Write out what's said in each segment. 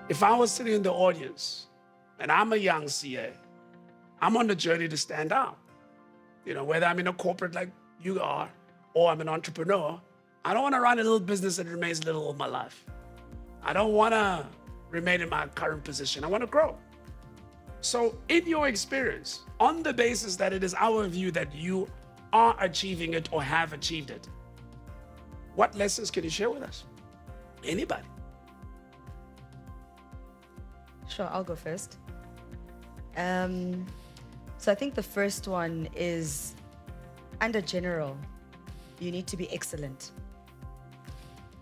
If I was sitting in the audience and I'm a young CA, I'm on the journey to stand out. Whether I'm in a corporate like you are or I'm an entrepreneur, I don't want to run a little business that remains little all my life. I don't want to remain in my current position. I want to grow. So in your experience, on the basis that it is our view that you are achieving it or have achieved it, what lessons can you share with us? Anybody? Sure, I'll go first. So I think the first one is, under general, you need to be excellent.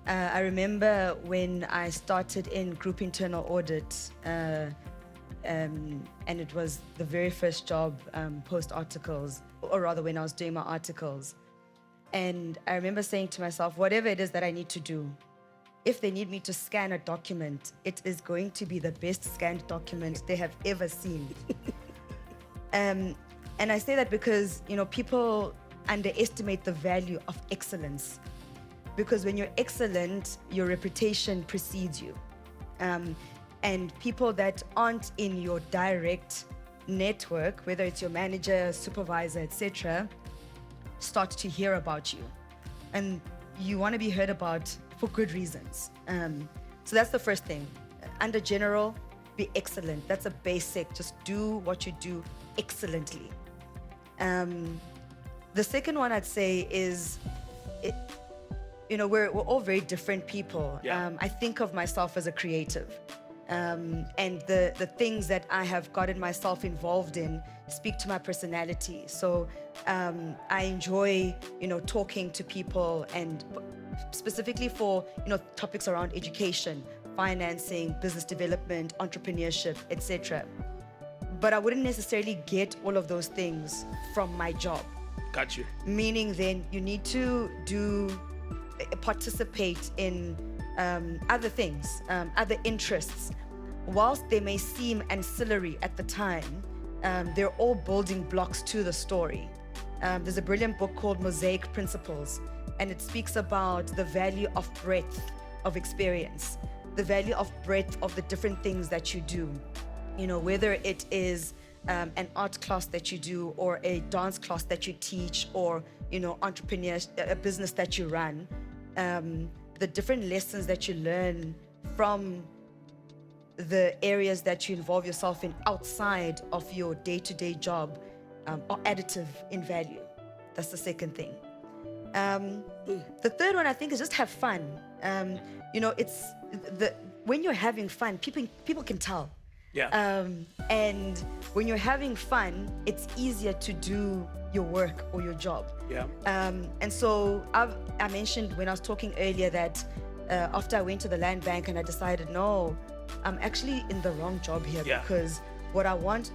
I remember when I started in group internal audit, and it was the very first job post articles, or rather when I was doing my articles. And I remember saying to myself, whatever it is that I need to do, if they need me to scan a document, it is going to be the best scanned document they have ever seen. And I say that because, people underestimate the value of excellence. Because when you're excellent, your reputation precedes you. And people that aren't in your direct network, whether it's your manager, supervisor, etc., start to hear about you. And you want to be heard about for good reasons. So that's the first thing. Under general, be excellent. That's a basic. Just do what you do excellently. The second one I'd say is, we're all very different people. Yeah. I think of myself as a creative. And the things that I have gotten myself involved in speak to my personality. So I enjoy, talking to people, and specifically for, topics around education, financing, business development, entrepreneurship, etc. But I wouldn't necessarily get all of those things from my job. Got you. Meaning then you need to participate in other things, other interests. Whilst they may seem ancillary at the time, they're all building blocks to the story. There's a brilliant book called Mosaic Principles, and it speaks about the value of breadth of experience, the value of breadth of the different things that you do. Whether it is an art class that you do, or a dance class that you teach, or, a business that you run, the different lessons that you learn from the areas that you involve yourself in outside of your day-to-day job are additive in value. That's the second thing. The third one, I think, is just have fun. It's when you're having fun, people can tell. Yeah. And when you're having fun, it's easier to do your work or your job. Yeah. And so I mentioned when I was talking earlier that after I went to the land bank and I decided, no, I'm actually in the wrong job here. Yeah. Because where I want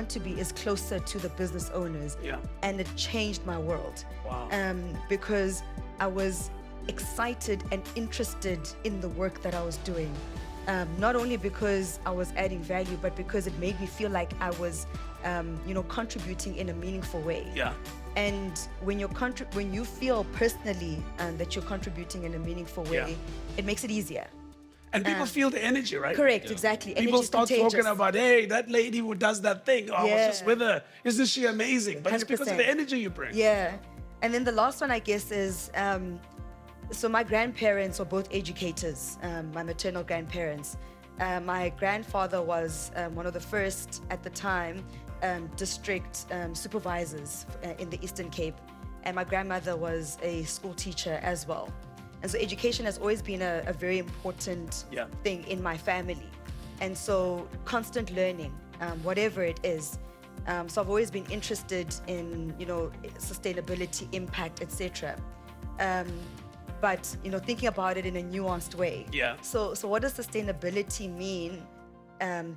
to be is closer to the business owners. Yeah. And it changed my world. Wow. Because I was excited and interested in the work that I was doing. Not only because I was adding value, but because it made me feel like I was, contributing in a meaningful way. Yeah. And when you feel personally that you're contributing in a meaningful way, Yeah. it makes it easier. And people feel the energy, right? Correct, exactly. People Energy is start contagious. talking about, hey, that lady who does that thing. Oh, I was Yeah. just with her. Isn't she amazing? But it's because of 100%. the energy you bring. Yeah. And then the last one, I guess, is so my grandparents were both educators, my maternal grandparents. My grandfather was one of the first at the time district supervisors in the Eastern Cape, and my grandmother was a school teacher as well. And so education has always been a very important Yeah. thing in my family. And so constant learning, whatever it is. So I've always been interested in, sustainability, impact, etc. But, thinking about it in a nuanced way. Yeah. So what does sustainability mean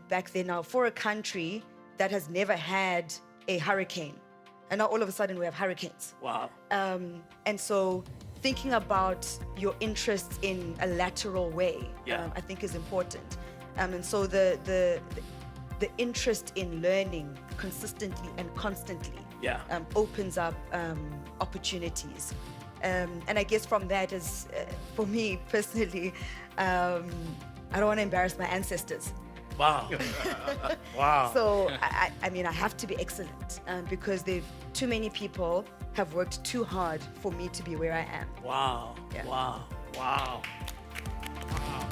back then now for a country that has never had a hurricane? And now all of a sudden we have hurricanes. Wow. And so thinking about your interests in a lateral way, Yeah. I think is important. And so the interest in learning consistently and constantly Yeah. opens up opportunities. And I guess from that is, for me personally, I don't want to embarrass my ancestors. Wow. Wow. So I mean, I have to be excellent because too many people have worked too hard for me to be where I am. Wow. Yeah. Wow. Wow. Wow.